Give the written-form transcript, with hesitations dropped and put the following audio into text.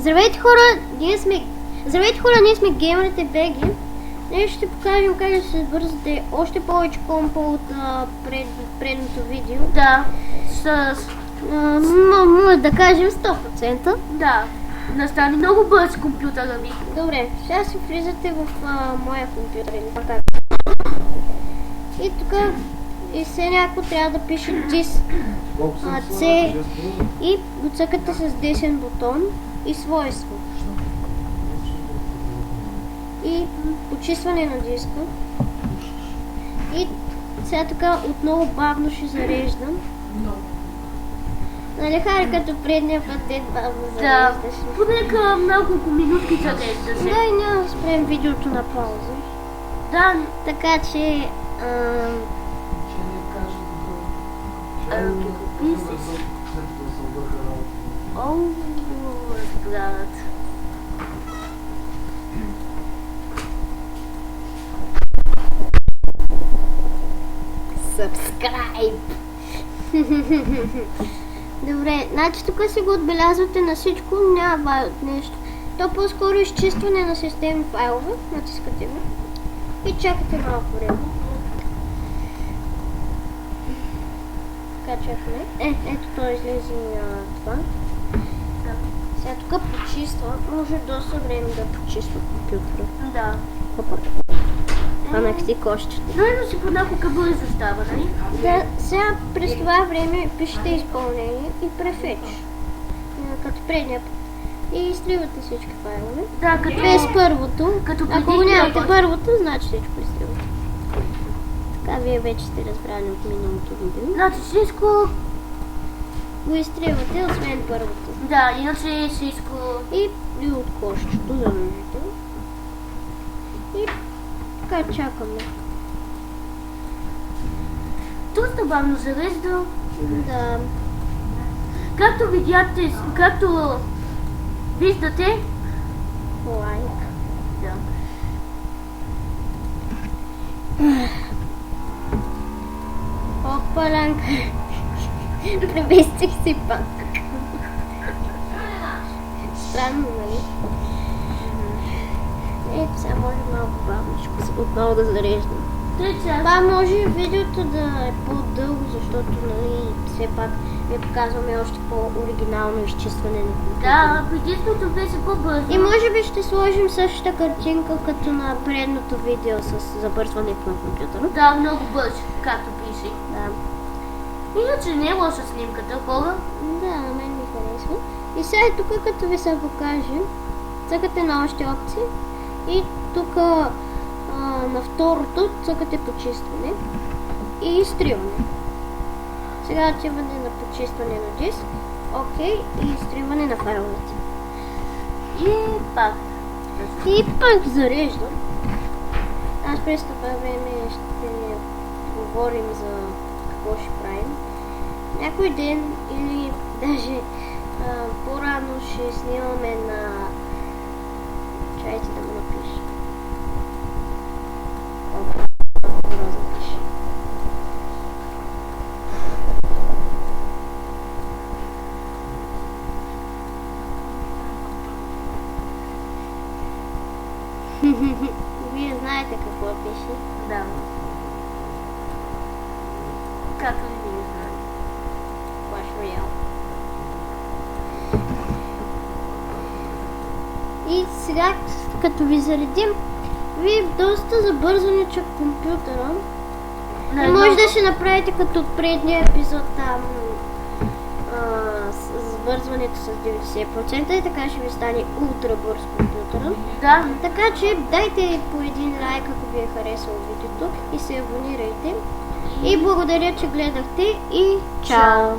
Здравейте хора, ние сме геймерите БГ. Днес ще покажем как да се бързате още повече компа от предното видео. Да, може да кажем 100%. Да, настане много бърз компютъра ми. Добре, сега си влизате в моя компютър или така. И тук и все някой трябва да пише диск C и го цъкате с десен бутон и свойство. И почистване на диска. И сега така отново бавно ще зареждам. Нали хари като предния път дед бавно зареждаш? Да, понека няколко минутки зарежда се. Да, и няма да спрем видеото на пауза. Да. Така че... разбират. Subscribe! Добре, значи тук си го отбелязвате на всичко, няма нещо. То по-скоро изчистване на системни файлове, натискате го и чакате малко време. Така чакаме. Ето той излезе това. Сега тук почиства, може доста време да почиства компютъра. Да. Опа. Хванах си кощите. Но си понякога бързо става, нали? Да, сега през това време пишете изпълнение и префетч. Като предния път. И изтривате всички файлове. Да, като... Без първото. Ако го нямате първото, значи всичко изтривате. Така вие вече сте разбрали от миналото видео. Значи всичко... го изтривате, освен първото. Да, иначе всичко... И от кощето завържите. И така чакаме. Доста бавно зарежда. Да. Както видяте, както виждате... Лайк. Да. Опалянка. Преместих си пак. Странно, нали? Ето сега може малко бавничко отново да зареждам. Това може видеото да е по-дълго, защото нали все пак ви показваме още по-оригинално изчистване на компютъра. Да, предишното беше по-бързо. И може би ще сложим същата картинка като на предното видео с забързването на компютъра. Да, много бързо, както пише. Да. Иначе не е лоша снимката, хора. Да, на мен ми харесва. И сега тук като ви се покаже, цъкате на още опции и тук на второто цъкате почистване и изтриване. Сега отиване на почистване на диск, окей, и изтриване на файловете. И пак. И пак зареждам. Аз през това време ще говорим за какво ще правим. Някой ден или даже по-рано ще снимаме на... Чайте да му напиша. Вие знаете какво пише? Да. Както и вие знаете. Clash Royale. И сега, като ви заредим, вие доста забързаничък компютъра. Може да ще направите като от предния епизод там с забързването с 90% и така ще ви стане ултра бърз компютъра. Да. Така че дайте по един лайк, ако ви е харесало видеото и се абонирайте. И благодаря, че гледахте и чао!